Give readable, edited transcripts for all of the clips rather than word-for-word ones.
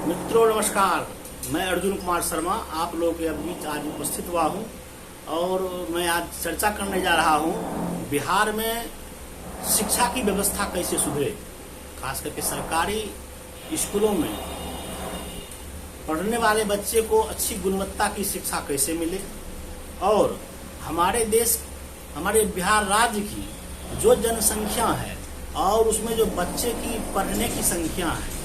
मित्रों नमस्कार, मैं अर्जुन कुमार शर्मा आप लोगों के बीच आज उपस्थित हुआ हूँ और मैं आज चर्चा करने जा रहा हूँ बिहार में शिक्षा की व्यवस्था कैसे सुधरे, खास करके सरकारी स्कूलों में पढ़ने वाले बच्चे को अच्छी गुणवत्ता की शिक्षा कैसे मिले और हमारे बिहार राज्य की जो जनसंख्या है और उसमें जो बच्चे की पढ़ने की संख्या है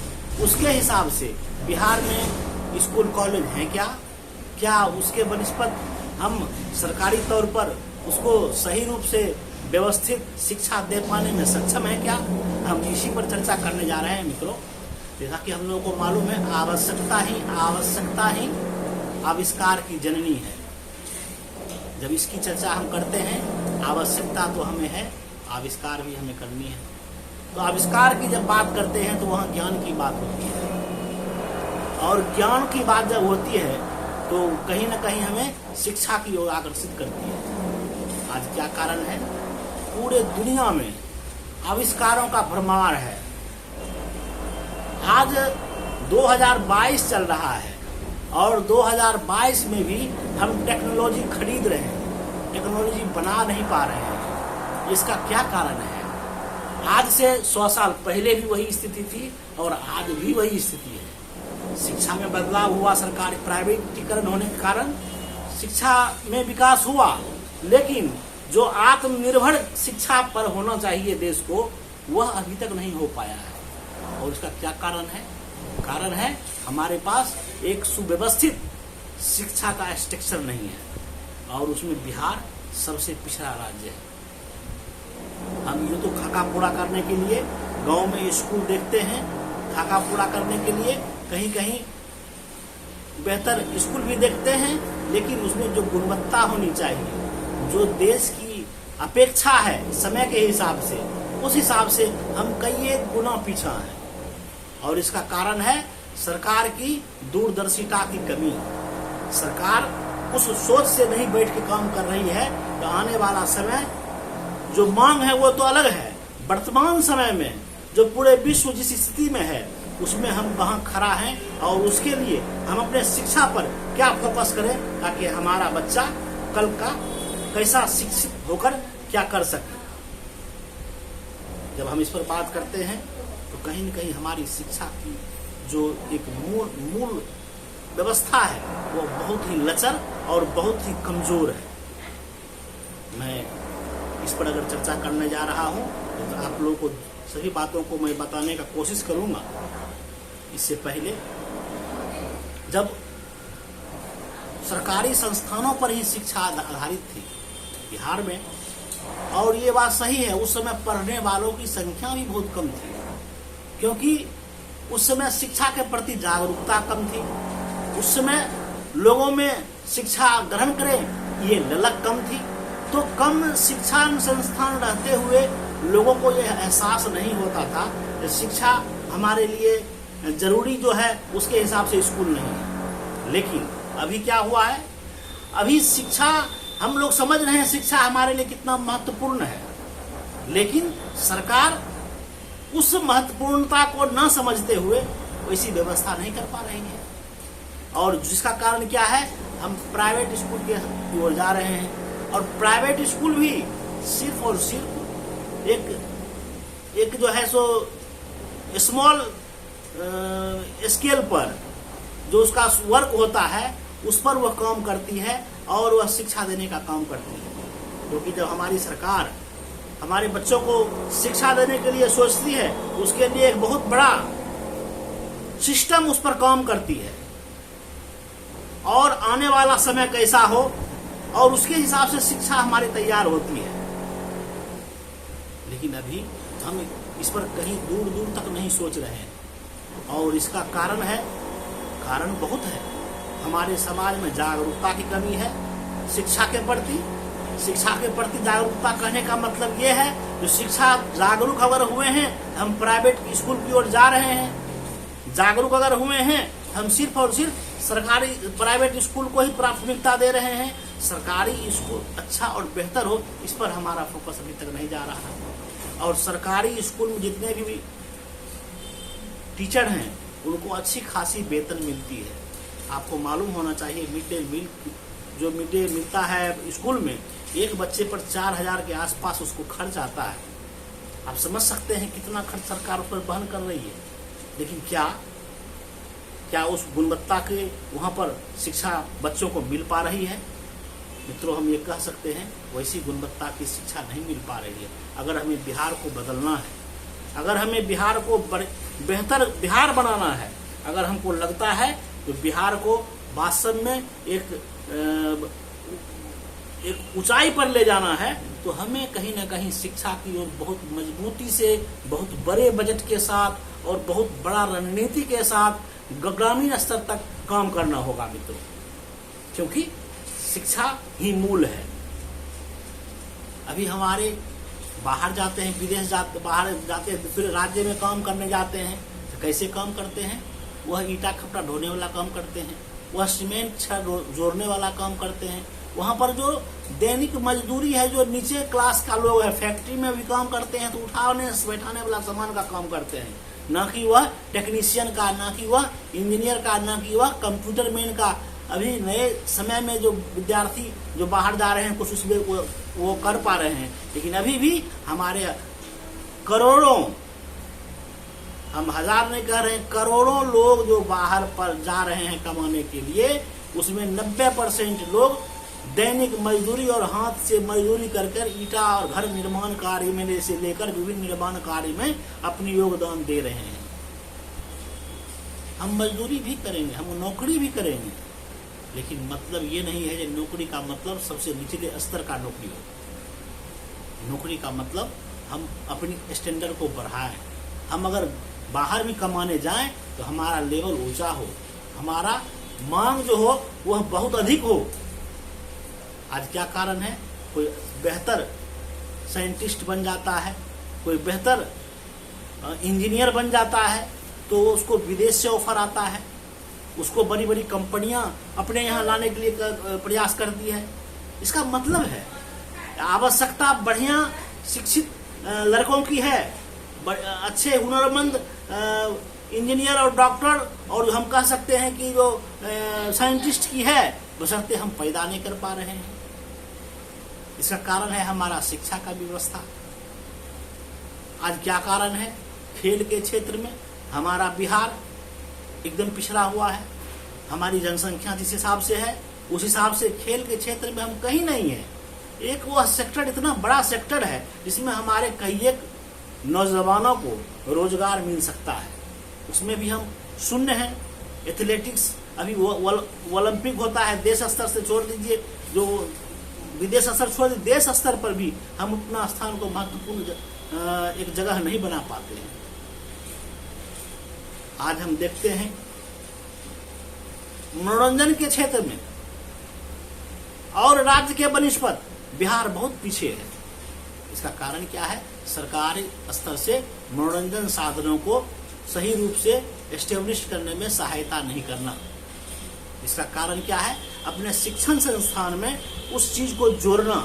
उसके हिसाब से बिहार में स्कूल कॉलेज हैं क्या उसके बनिस्पत हम सरकारी तौर पर उसको सही रूप से व्यवस्थित शिक्षा दे पाने में सक्षम है क्या, हम इसी पर चर्चा करने जा रहे हैं मित्रों। जैसा कि हम लोगों को मालूम है आवश्यकता ही आविष्कार की जननी है। जब इसकी चर्चा हम करते हैं आवश्यकता तो हमें है, आविष्कार भी हमें करनी है। तो आविष्कार की जब बात करते हैं तो वहाँ ज्ञान की बात होती है और ज्ञान की बात जब होती है तो कहीं ना कहीं हमें शिक्षा की ओर आकर्षित करती है। आज क्या कारण है, पूरे दुनिया में आविष्कारों का भरमार है। आज 2022 चल रहा है और 2022 में भी हम टेक्नोलॉजी खरीद रहे हैं, टेक्नोलॉजी बना नहीं पा रहे हैं। इसका क्या कारण है? आज से 100 साल पहले भी वही स्थिति थी और आज भी वही स्थिति है। शिक्षा में बदलाव हुआ, सरकारी प्राइवेटीकरण होने के कारण शिक्षा में विकास हुआ, लेकिन जो आत्मनिर्भर शिक्षा पर होना चाहिए देश को, वह अभी तक नहीं हो पाया है। और इसका क्या कारण है? कारण है हमारे पास एक सुव्यवस्थित शिक्षा का स्ट्रक्चर नहीं है और उसमें बिहार सबसे पिछड़ा राज्य है। हम ये तो खाका पूरा करने के लिए गांव में स्कूल देखते हैं, खाका पूरा करने के लिए कहीं कहीं बेहतर स्कूल भी देखते हैं, लेकिन उसमें जो गुणवत्ता होनी चाहिए, जो देश की अपेक्षा है समय के हिसाब से, उस हिसाब से हम कई एक गुना पीछा हैं। और इसका कारण है सरकार की दूरदर्शिता की कमी। सरकार उस सोच से नहीं बैठ के काम कर रही है कि आने वाला समय जो मांग है वो तो अलग है, वर्तमान समय में जो पूरे विश्व जिस स्थिति में है उसमें हम कहाँ खड़ा हैं और उसके लिए हम अपने शिक्षा पर क्या फोकस करें ताकि हमारा बच्चा कल का कैसा शिक्षित होकर क्या कर सके। जब हम इस पर बात करते हैं तो कहीं न कहीं हमारी शिक्षा की जो एक मूल व्यवस्था है वो बहुत ही लचर और बहुत ही कमजोर है। मैं इस पर अगर चर्चा करने जा रहा हूं तो आप लोगों को सभी बातों को मैं बताने का कोशिश करूंगा। इससे पहले जब सरकारी संस्थानों पर ही शिक्षा आधारित थी बिहार में, और ये बात सही है, उस समय पढ़ने वालों की संख्या भी बहुत कम थी, क्योंकि उस समय शिक्षा के प्रति जागरूकता कम थी। उस समय लोगों में शिक्षा ग्रहण करें ये ललक कम थी। तो कम शिक्षा संस्थान रहते हुए लोगों को यह एहसास नहीं होता था कि शिक्षा हमारे लिए जरूरी जो है उसके हिसाब से स्कूल नहीं है। लेकिन अभी क्या हुआ है, अभी शिक्षा हम लोग समझ रहे हैं शिक्षा हमारे लिए कितना महत्वपूर्ण है, लेकिन सरकार उस महत्वपूर्णता को न समझते हुए वैसी व्यवस्था नहीं कर पा रही है। और जिसका कारण क्या है, हम प्राइवेट स्कूल की ओर जा रहे हैं और प्राइवेट स्कूल भी सिर्फ और सिर्फ एक जो है सो स्मॉल स्केल पर जो उसका वर्क होता है उस पर वह काम करती है और वह शिक्षा देने का काम करती है। क्योंकि जब हमारी सरकार हमारे बच्चों को शिक्षा देने के लिए सोचती है, उसके लिए एक बहुत बड़ा सिस्टम उस पर काम करती है और आने वाला समय कैसा हो और उसके हिसाब से शिक्षा हमारी तैयार होती है। लेकिन अभी हम इस पर कहीं दूर दूर तक नहीं सोच रहे हैं और इसका कारण बहुत है। हमारे समाज में जागरूकता की कमी है शिक्षा के प्रति जागरूकता कहने का मतलब ये है जो शिक्षा जागरूक अगर हुए हैं, हम प्राइवेट स्कूल की ओर जा रहे हैं, जागरूक अगर हुए हैं, हम सिर्फ और सिर्फ सरकारी प्राइवेट स्कूल को ही प्राथमिकता दे रहे हैं। सरकारी स्कूल अच्छा और बेहतर हो, इस पर हमारा फोकस अभी तक नहीं जा रहा है। और सरकारी स्कूल में जितने भी टीचर हैं उनको अच्छी खासी वेतन मिलती है। आपको मालूम होना चाहिए मिड डे मील जो मिड डे मिलता है स्कूल में, एक बच्चे पर 4000 के आसपास उसको खर्च आता है। आप समझ सकते हैं कितना खर्च सरकार उस पर वहन कर रही है। लेकिन क्या उस गुणवत्ता के वहाँ पर शिक्षा बच्चों को मिल पा रही है? मित्रों, हम ये कह सकते हैं वैसी गुणवत्ता की शिक्षा नहीं मिल पा रही है। अगर हमें बिहार को बदलना है, अगर हमें बिहार को बेहतर बिहार बनाना है, अगर हमको लगता है तो बिहार को वास्तव में एक ऊंचाई पर ले जाना है, तो हमें कहीं ना कहीं शिक्षा की ओर बहुत मजबूती से, बहुत बड़े बजट के साथ और बहुत बड़ा रणनीति के साथ ग्रामीण स्तर तक काम करना होगा मित्रों, क्योंकि शिक्षा ही मूल है। अभी हमारे बाहर जाते हैं, विदेश जाते, बाहर जाते हैं, दूसरे राज्य में काम करने जाते हैं, तो कैसे काम करते हैं? वह ईटा खपड़ा ढोने वाला काम करते हैं, वह सीमेंट छड़ जोड़ने वाला काम करते हैं। वहाँ पर जो दैनिक मजदूरी है, जो नीचे क्लास का लोग है, फैक्ट्री में भी काम करते हैं तो उठाने बैठाने वाला सामान का काम करते हैं, ना कि वह टेक्नीशियन का, ना कि वह इंजीनियर का, ना कि वह कंप्यूटर मैन का। अभी नए समय में जो विद्यार्थी जो बाहर जा रहे हैं कुछ उसमें वो कर पा रहे हैं, लेकिन अभी भी हमारे करोड़ों, हम हजार नहीं कह रहे हैं, करोड़ों लोग जो बाहर पर जा रहे हैं कमाने के लिए, उसमें 90% लोग दैनिक मजदूरी और हाथ से मजदूरी कर ईटा और घर निर्माण कार्य में से लेकर विभिन्न निर्माण कार्य में अपनी योगदान दे रहे हैं। हम मजदूरी भी करेंगे, हम नौकरी भी करेंगे, लेकिन मतलब ये नहीं है कि नौकरी का मतलब सबसे निचले स्तर का नौकरी हो। नौकरी का मतलब हम अपनी स्टैंडर्ड को बढ़ाएं। हम अगर बाहर भी कमाने जाएं तो हमारा लेवल ऊंचा हो, हमारा मांग जो हो वह बहुत अधिक हो। आज क्या कारण है? कोई बेहतर साइंटिस्ट बन जाता है, कोई बेहतर इंजीनियर बन जाता है, तो उसको विदेश से ऑफर आता है, उसको बड़ी बड़ी कंपनियां अपने यहाँ लाने के लिए प्रयास करती है। इसका मतलब है आवश्यकता बढ़िया शिक्षित लड़कों की है, अच्छे हुनरमंद इंजीनियर और डॉक्टर, और हम कह सकते हैं कि जो साइंटिस्ट की है, बशर्ते हम पैदा नहीं कर पा रहे हैं। इसका कारण है हमारा शिक्षा का व्यवस्था। आज क्या कारण है? खेल के क्षेत्र में हमारा बिहार एकदम पिछड़ा हुआ है। हमारी जनसंख्या जिस हिसाब से है उस हिसाब से खेल के क्षेत्र में हम कहीं नहीं है। एक वह सेक्टर इतना बड़ा सेक्टर है जिसमें हमारे कई एक नौजवानों को रोजगार मिल सकता है, उसमें भी हम शून्य हैं। एथलेटिक्स अभी ओलंपिक होता है, देश स्तर से छोड़ दीजिए, जो विदेश स्तर छोड़ दीजिए, देश स्तर पर भी हम अपना स्थान को महत्वपूर्ण एक जगह नहीं बना पाते हैं। आज हम देखते हैं मनोरंजन के क्षेत्र में और राज्य के बनिस्पत बिहार बहुत पीछे है। इसका कारण क्या है? सरकारी स्तर से मनोरंजन साधनों को सही रूप से एस्टेब्लिश करने में सहायता नहीं करना। इसका कारण क्या है? अपने शिक्षण संस्थान में उस चीज को जोड़ना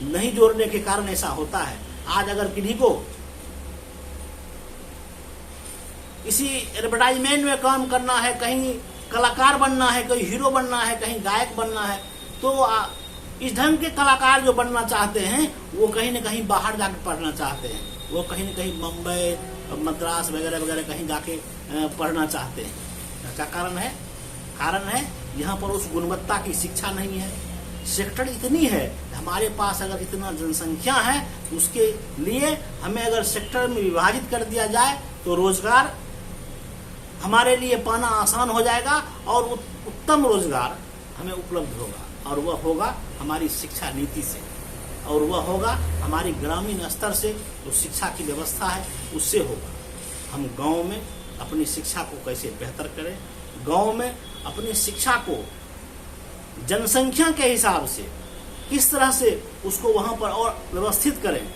नहीं जोड़ने के कारण ऐसा होता है। आज अगर किन्हीं को इसी एडवर्टाइजमेंट में काम करना है, कहीं कलाकार बनना है, कहीं हीरो बनना है, कहीं गायक बनना है, तो इस ढंग के कलाकार जो बनना चाहते हैं वो कहीं न कहीं बाहर जाकर पढ़ना चाहते हैं, वो कहीं न कहीं मुंबई मद्रास वगैरह वगैरह कहीं जाके पढ़ना चाहते हैं। क्या कारण है? कारण है यहाँ पर उस गुणवत्ता की शिक्षा नहीं है। सेक्टर इतनी है, हमारे पास अगर इतना जनसंख्या है, उसके लिए हमें अगर सेक्टर में विभाजित कर दिया जाए तो रोजगार हमारे लिए पाना आसान हो जाएगा और उत्तम रोजगार हमें उपलब्ध होगा, और वह होगा हमारी शिक्षा नीति से, और वह होगा हमारी ग्रामीण स्तर से जो शिक्षा की व्यवस्था है उससे होगा। हम गांव में अपनी शिक्षा को कैसे बेहतर करें, गांव में अपनी शिक्षा को जनसंख्या के हिसाब से किस तरह से उसको वहां पर और व्यवस्थित करें।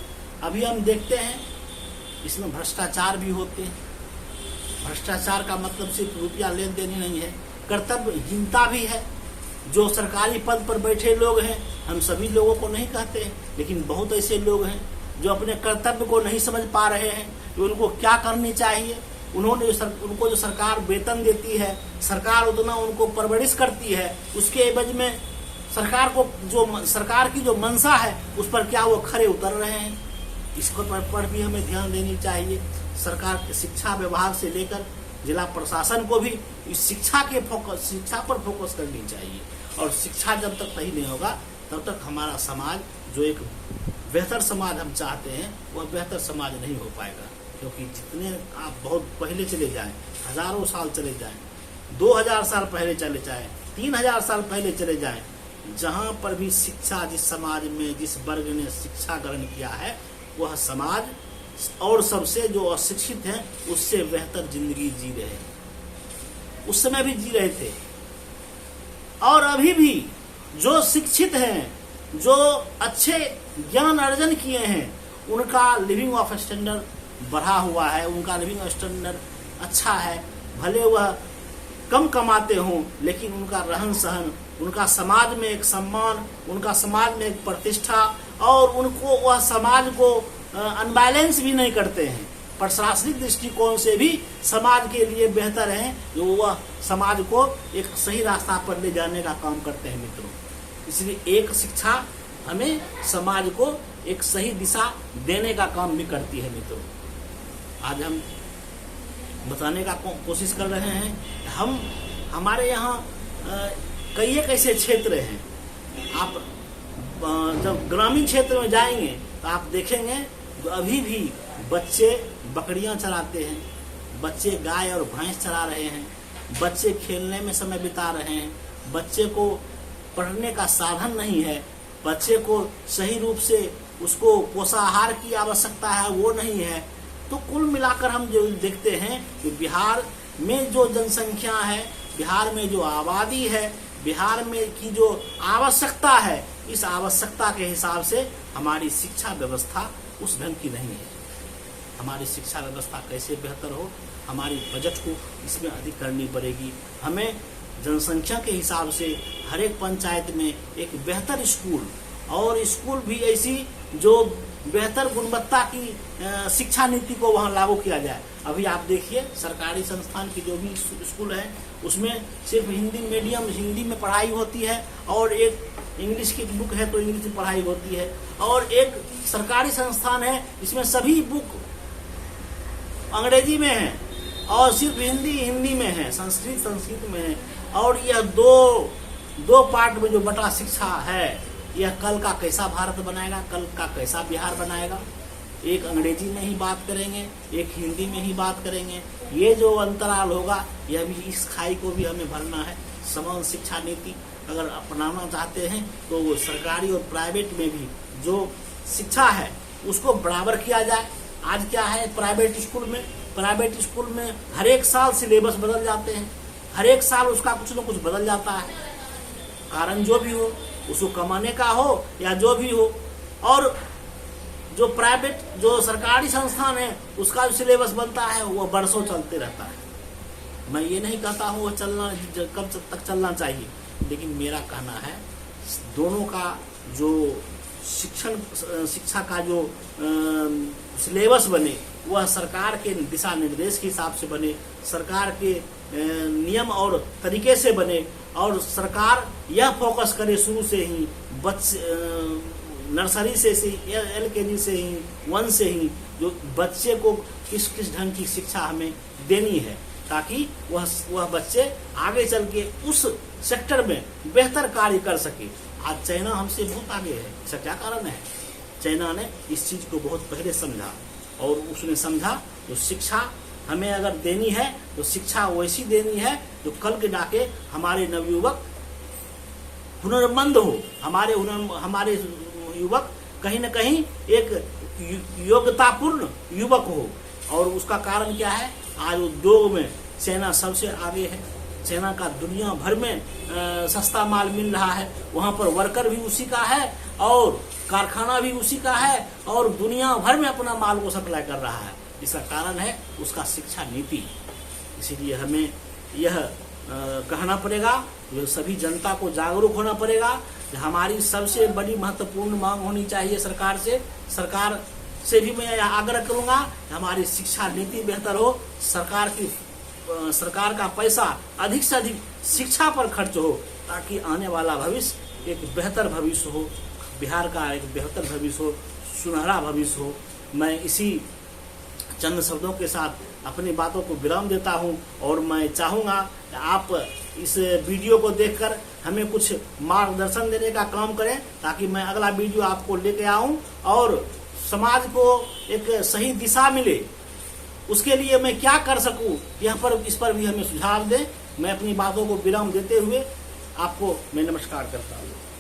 अभी हम देखते हैं इसमें भ्रष्टाचार भी होते हैं। भ्रष्टाचार का मतलब सिर्फ रुपया लेन देन ही नहीं है, कर्तव्यहीनता भी है। जो सरकारी पद पर बैठे लोग हैं, हम सभी लोगों को नहीं कहते हैं, लेकिन बहुत ऐसे लोग हैं जो अपने कर्तव्य को नहीं समझ पा रहे हैं कि उनको क्या करनी चाहिए। उनको जो सरकार वेतन देती है, सरकार उतना उनको परवरिश करती है, उसके एवज में सरकार की जो मंशा है उस पर क्या वो खरे उतर रहे हैं? इसको पर भी हमें ध्यान देनी चाहिए। सरकार के शिक्षा विभाग से लेकर जिला प्रशासन को भी इस शिक्षा पर फोकस करनी चाहिए। और शिक्षा जब तक सही नहीं होगा तब तक हमारा समाज, जो एक बेहतर समाज हम चाहते हैं, वह बेहतर समाज नहीं हो पाएगा। क्योंकि जितने आप बहुत पहले चले जाएं, हजारों साल चले जाएं, 2000 साल पहले चले जाएं, 3000 साल पहले चले जाएं, जहाँ पर भी शिक्षा, जिस समाज में जिस वर्ग ने शिक्षा ग्रहण किया है, वह समाज और सबसे जो अशिक्षित हैं उससे बेहतर जिंदगी जी रहे हैं। उस समय भी जी रहे थे और अभी भी जो शिक्षित हैं, जो अच्छे ज्ञान अर्जन किए हैं, उनका लिविंग ऑफ स्टैंडर्ड बढ़ा हुआ है, उनका लिविंग स्टैंडर्ड अच्छा है। भले वह कम कमाते हों, लेकिन उनका रहन सहन, उनका समाज में एक सम्मान, उनका समाज में एक प्रतिष्ठा, और उनको वह समाज को अनबैलेंस भी नहीं करते हैं। प्रशासनिक दृष्टिकोण से भी समाज के लिए बेहतर है, जो वह समाज को एक सही रास्ता पर ले जाने का काम करते हैं मित्रों। इसलिए एक शिक्षा हमें समाज को एक सही दिशा देने का काम भी करती है मित्रों। आज हम बताने का कोशिश कर रहे हैं। हमारे यहाँ कई एक ऐसे क्षेत्र हैं, आप जब ग्रामीण क्षेत्र में जाएंगे तो आप देखेंगे तो अभी भी बच्चे बकरियां चराते हैं, बच्चे गाय और भैंस चरा रहे हैं, बच्चे खेलने में समय बिता रहे हैं, बच्चे को पढ़ने का साधन नहीं है, बच्चे को सही रूप से उसको पोषाहार की आवश्यकता है वो नहीं है। तो कुल मिलाकर हम जो देखते हैं कि बिहार में जो जनसंख्या है, बिहार में जो आबादी है, बिहार में की जो आवश्यकता है, इस आवश्यकता के हिसाब से हमारी शिक्षा व्यवस्था उस ढंग की नहीं है। हमारी शिक्षा व्यवस्था कैसे बेहतर हो, हमारी बजट को इसमें अधिक करनी पड़ेगी। हमें जनसंख्या के हिसाब से हर एक पंचायत में एक बेहतर स्कूल, और स्कूल भी ऐसी जो बेहतर गुणवत्ता की शिक्षा नीति को वहाँ लागू किया जाए। अभी आप देखिए सरकारी संस्थान की जो भी स्कूल है उसमें सिर्फ हिंदी मीडियम, हिंदी में पढ़ाई होती है, और एक इंग्लिश की बुक है तो इंग्लिश में पढ़ाई होती है, और एक सरकारी संस्थान है इसमें सभी बुक अंग्रेजी में है और सिर्फ हिंदी में है, संस्कृत में है। और यह दो पार्ट में जो बटा शिक्षा है, यह कल का कैसा भारत बनाएगा, कल का कैसा बिहार बनाएगा। एक अंग्रेजी में ही बात करेंगे, एक हिंदी में ही बात करेंगे। ये जो अंतराल होगा, यह भी, इस खाई को भी हमें भरना है। समान शिक्षा नीति अगर अपनाना चाहते हैं तो वो सरकारी और प्राइवेट में भी जो शिक्षा है उसको बराबर किया जाए। आज क्या है, प्राइवेट स्कूल में हर एक साल सिलेबस बदल जाते हैं, हर एक साल उसका कुछ न कुछ बदल जाता है। कारण जो भी हो, उसको कमाने का हो या जो भी हो। और जो सरकारी संस्थान है उसका जो सिलेबस बनता है वो बरसों चलते रहता है। मैं ये नहीं कहता हूँ वो कब तक चलना चाहिए, लेकिन मेरा कहना है दोनों का जो शिक्षा का जो सिलेबस बने वह सरकार के दिशा निर्देश के हिसाब से बने, सरकार के नियम और तरीके से बने, और सरकार यह फोकस करे शुरू से ही, नर्सरी से LKG से ही, 1 से ही, जो बच्चे को किस ढंग की शिक्षा हमें देनी है, ताकि वह बच्चे आगे चल के उस सेक्टर में बेहतर कार्य कर सके। आज चाइना हमसे बहुत आगे है। इसका क्या कारण है? चाइना ने इस चीज को बहुत पहले समझा, और उसने समझा तो शिक्षा हमें अगर देनी है तो शिक्षा वैसी देनी है जो कल के डाके हमारे नवयुवक हुनरमंद हो, हमारे युवक कहीं न कहीं एक योग्यतापूर्ण युवक हो। और उसका कारण क्या है? आज उद्योग में चाइना सबसे आगे है। चाइना का दुनिया भर में सस्ता माल मिल रहा है, वहाँ पर वर्कर भी उसी का है और कारखाना भी उसी का है, और दुनिया भर में अपना माल को सप्लाई कर रहा है। इसका कारण है उसका शिक्षा नीति। इसीलिए हमें यह कहना पड़ेगा, जो सभी जनता को जागरूक होना पड़ेगा। हमारी सबसे बड़ी महत्वपूर्ण मांग होनी चाहिए सरकार से। सरकार से भी मैं आग्रह करूंगा कि हमारी शिक्षा नीति बेहतर हो, सरकार का पैसा अधिक से अधिक शिक्षा पर खर्च हो, ताकि आने वाला भविष्य एक बेहतर भविष्य हो, बिहार का एक बेहतर भविष्य हो, सुनहरा भविष्य हो। मैं इसी चंद शब्दों के साथ अपनी बातों को विराम देता हूं, और मैं चाहूंगा कि आप इस वीडियो को देखकर हमें कुछ मार्गदर्शन देने का काम करें, ताकि मैं अगला वीडियो आपको लेके आऊं और समाज को एक सही दिशा मिले। उसके लिए मैं क्या कर सकूं, इस पर भी हमें सुझाव दें। मैं अपनी बातों को विराम देते हुए आपको मैं नमस्कार करता हूं।